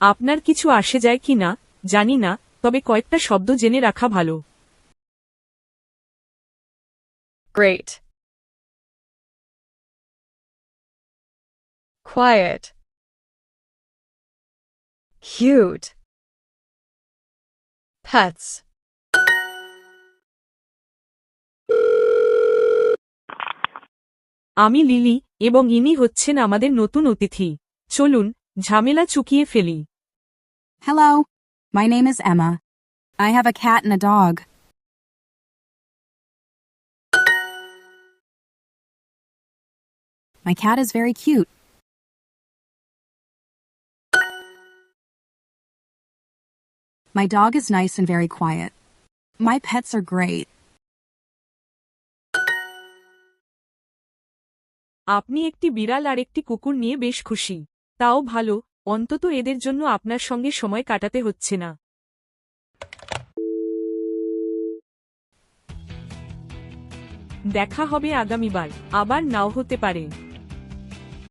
আপনার কিছু আসে যায় কি না জানি না, তবে কয়েকটা শব্দ জেনে রাখা ভালো। Great. Quiet. Cute. Pets. আমি লিলি, এবং ইনি হচ্ছেন আমাদের নতুন অতিথি। চলুন ঝামেলা চুকিয়ে ফেলি। Hello, my name is Emma. I have a cat and a dog. My cat is very cute. My dog is nice and very quiet. My pets are great. আপনি একটি বিড়াল আর একটি কুকুর নিয়ে বেশ খুশি। তাও ভালো, অন্তত এদের জন্য আপনার সঙ্গে সময় কাটাতে হচ্ছে না। দেখা হবে আগামীবার, আবার নাও হতে পারে।